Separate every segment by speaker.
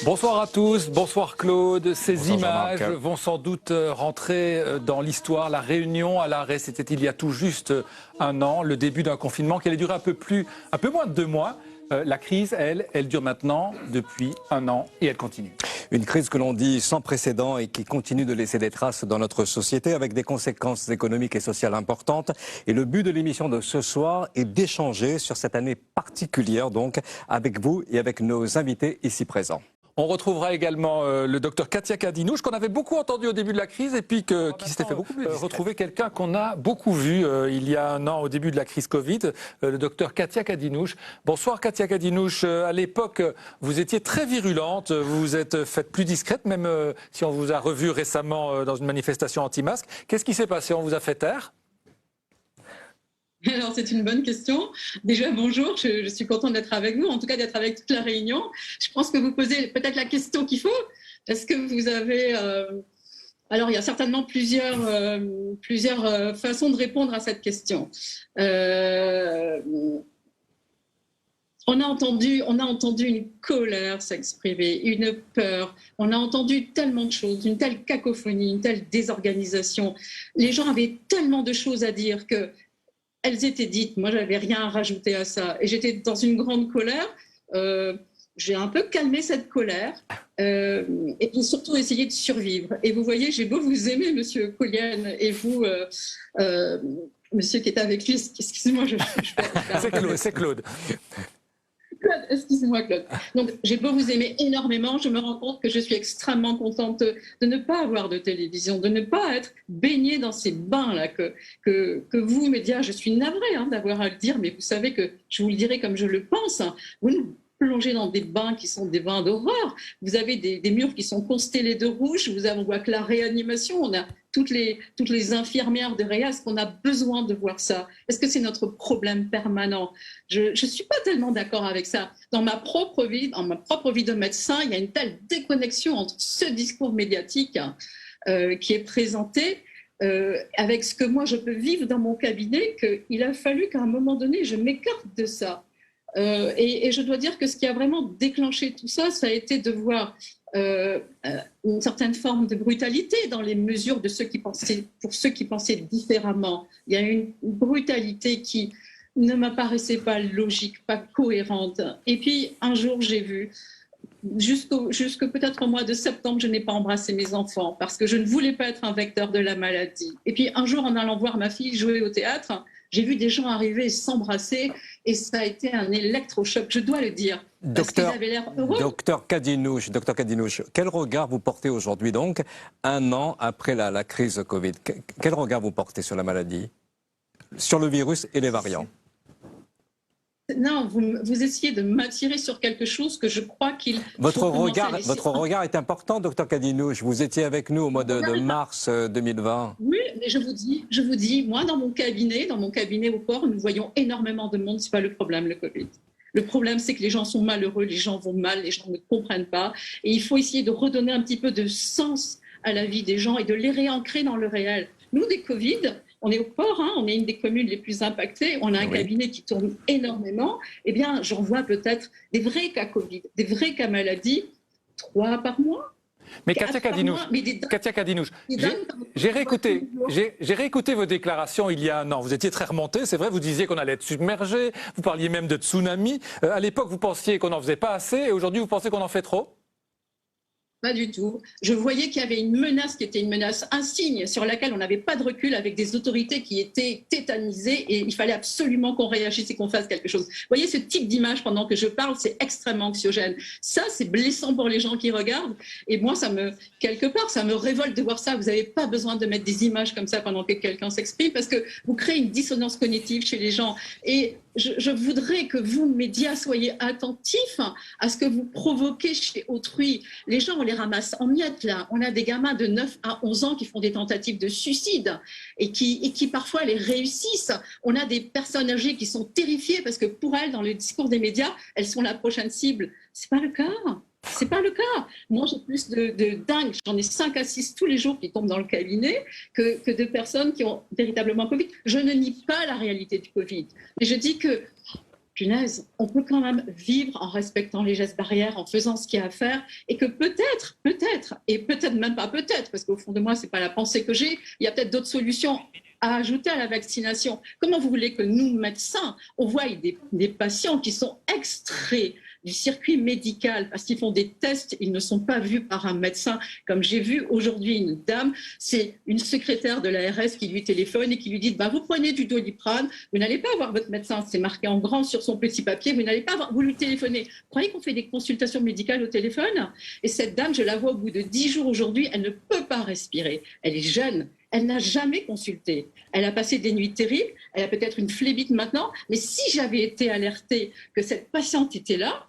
Speaker 1: Bonsoir à tous, bonsoir Claude. Ces
Speaker 2: Bonsoir
Speaker 1: images
Speaker 2: Jean-Marc.
Speaker 1: vont sans doute rentrer dans l'histoire. La Réunion à l'arrêt, c'était il y a tout juste un an, le début d'un confinement qui allait durer un peu moins de 2 mois. La crise, elle dure maintenant depuis un an et elle continue.
Speaker 2: Une crise que l'on dit sans précédent et qui continue de laisser des traces dans notre société avec des conséquences économiques et sociales importantes. Et le but de l'émission de ce soir est d'échanger sur cette année particulière donc avec vous et avec nos invités ici présents.
Speaker 1: On retrouvera également le docteur Katia Kadinouche, qu'on avait beaucoup entendu au début de la crise et puis qui s'était fait beaucoup plus retrouver quelqu'un qu'on a beaucoup vu il y a un an au début de la crise Covid, le docteur Katia Kadinouche. Bonsoir Katia Kadinouche. À l'époque, vous étiez très virulente, vous vous êtes faite plus discrète, même si on vous a revu récemment dans une manifestation anti-masque. Qu'est-ce qui s'est passé? On vous a fait taire?
Speaker 3: Alors, c'est une bonne question. Déjà, bonjour, je suis contente d'être avec vous, en tout cas d'être avec toute la Réunion. Je pense que vous posez peut-être la question qu'il faut. Est-ce que vous avez... Alors, il y a certainement plusieurs façons de répondre à cette question. On a entendu une colère s'exprimer, une peur. On a entendu tellement de choses, une telle cacophonie, une telle désorganisation. Les gens avaient tellement de choses à dire que elles étaient dites, moi j'avais rien à rajouter à ça. Et j'étais dans une grande colère. J'ai un peu calmé cette colère et puis surtout essayé de survivre. Et vous voyez, j'ai beau vous aimer, Monsieur Collienne, et vous, Monsieur qui est avec lui, excusez-moi,
Speaker 1: C'est Claude.
Speaker 3: Claude, excusez-moi Claude. Donc j'ai beau vous aimer énormément, je me rends compte que je suis extrêmement contente de ne pas avoir de télévision, de ne pas être baignée dans ces bains-là que vous, médias, je suis navrée d'avoir à le dire, mais vous savez que je vous le dirai comme je le pense, vous nous plongez dans des bains qui sont des bains d'horreur, vous avez des murs qui sont constellés de rouge, on voit que la réanimation, on a toutes les infirmières de réa, est-ce qu'on a besoin de voir ça? Est-ce que c'est notre problème permanent? Je ne suis pas tellement d'accord avec ça. Dans ma propre vie de médecin, il y a une telle déconnexion entre ce discours médiatique qui est présenté avec ce que moi je peux vivre dans mon cabinet, qu'il a fallu qu'à un moment donné, je m'écarte de ça. Et je dois dire que ce qui a vraiment déclenché tout ça, ça a été de voir une certaine forme de brutalité dans les mesures de pour ceux qui pensaient différemment. Il y a une brutalité qui ne m'apparaissait pas logique, pas cohérente. Et puis un jour, j'ai vu, jusque peut-être au mois de septembre, je n'ai pas embrassé mes enfants parce que je ne voulais pas être un vecteur de la maladie. Et puis un jour, en allant voir ma fille jouer au théâtre, j'ai vu des gens arriver et s'embrasser et ça a été un électrochoc, je dois le dire. Parce qu'ils avaient l'air heureux.
Speaker 2: Docteur Kadinouche, quel regard vous portez aujourd'hui donc, un an après la crise Covid? Quel regard vous portez sur la maladie, sur le virus et les variants?
Speaker 3: Non, vous essayez de m'attirer sur quelque chose que je crois qu'il
Speaker 2: Votre regard est important, docteur Kadinouche. Vous étiez avec nous au mois de mars 2020.
Speaker 3: Oui, mais je vous dis, moi, dans mon cabinet au port, nous voyons énormément de monde. C'est pas le problème, le Covid. Le problème, c'est que les gens sont malheureux, les gens vont mal, les gens ne comprennent pas. Et il faut essayer de redonner un petit peu de sens à la vie des gens et de les réancrer dans le réel. Nous, des Covid, on est au port, on est une des communes les plus impactées, on a un cabinet qui tourne énormément. Eh bien, j'en vois peut-être des vrais cas Covid, des vrais cas maladie, 3 par mois.
Speaker 1: Mais Katia Kadinouche, j'ai réécouté vos déclarations il y a un an. Vous étiez très remonté, c'est vrai, vous disiez qu'on allait être submergé, vous parliez même de tsunami. À l'époque, vous pensiez qu'on n'en faisait pas assez et aujourd'hui, vous pensez qu'on en fait trop?
Speaker 3: Pas du tout. Je voyais qu'il y avait une menace qui était une menace insigne sur laquelle on n'avait pas de recul avec des autorités qui étaient tétanisées et il fallait absolument qu'on réagisse et qu'on fasse quelque chose. Vous voyez ce type d'image pendant que je parle, c'est extrêmement anxiogène. Ça, c'est blessant pour les gens qui regardent et moi, quelque part, ça me révolte de voir ça. Vous n'avez pas besoin de mettre des images comme ça pendant que quelqu'un s'exprime parce que vous créez une dissonance cognitive chez les gens et je voudrais que vous, médias, soyez attentifs à ce que vous provoquez chez autrui. Les gens, on les ramasse en miettes, là. On a des gamins de 9 à 11 ans qui font des tentatives de suicide et qui parfois les réussissent. On a des personnes âgées qui sont terrifiées parce que pour elles, dans le discours des médias, elles sont la prochaine cible. C'est pas le cas. C'est pas le cas. Moi, j'ai plus de dingues. J'en ai 5 à 6 tous les jours qui tombent dans le cabinet que de personnes qui ont véritablement Covid. Je ne nie pas la réalité du Covid. Mais je dis que punaise, on peut quand même vivre en respectant les gestes barrières, en faisant ce qu'il y a à faire, et que peut-être, et peut-être même pas peut-être, parce qu'au fond de moi, c'est pas la pensée que j'ai, il y a peut-être d'autres solutions à ajouter à la vaccination. Comment vous voulez que nous, médecins, on voie des patients qui sont extraits du circuit médical parce qu'ils font des tests, ils ne sont pas vus par un médecin, comme j'ai vu aujourd'hui une dame, c'est une secrétaire de l'ARS qui lui téléphone et qui lui dit vous prenez du Doliprane, vous n'allez pas voir votre médecin, c'est marqué en grand sur son petit papier, vous n'allez pas avoir, vous lui téléphonez. Vous croyez qu'on fait des consultations médicales au téléphone? Et cette dame, je la vois au bout de 10 jours aujourd'hui, elle ne peut pas respirer, elle est jeune. Elle n'a jamais consulté. Elle a passé des nuits terribles. Elle a peut-être une phlébite maintenant. Mais si j'avais été alertée que cette patiente était là,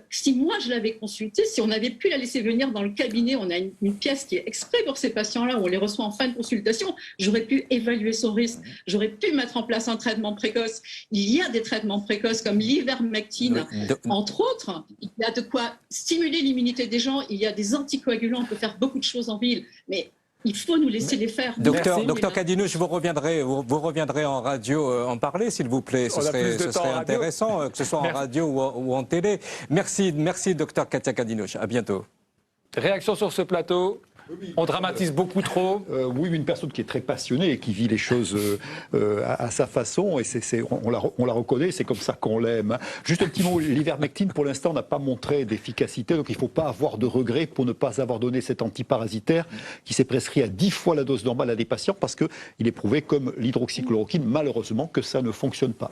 Speaker 3: si moi je l'avais consultée, si on avait pu la laisser venir dans le cabinet, on a une pièce qui est exprès pour ces patients-là, où on les reçoit en fin de consultation, j'aurais pu évaluer son risque. J'aurais pu mettre en place un traitement précoce. Il y a des traitements précoces comme l'ivermectine, entre autres. Il y a de quoi stimuler l'immunité des gens. Il y a des anticoagulants. On peut faire beaucoup de choses en ville. Mais il faut nous laisser les faire.
Speaker 2: Docteur Kadinouch, vous reviendrez en radio en parler, s'il vous plaît. Ce serait intéressant, que ce soit en radio ou en télé. Merci, docteur Katia Kadinouch. À bientôt.
Speaker 1: Réaction sur ce plateau? On dramatise beaucoup trop.
Speaker 4: Oui, une personne qui est très passionnée et qui vit les choses à sa façon, et on la reconnaît, c'est comme ça qu'on l'aime. Juste un petit mot, l'ivermectine, pour l'instant, n'a pas montré d'efficacité, donc il ne faut pas avoir de regrets pour ne pas avoir donné cet antiparasitaire qui s'est prescrit à 10 fois la dose normale à des patients, parce qu'il est prouvé, comme l'hydroxychloroquine, malheureusement, que ça ne fonctionne pas.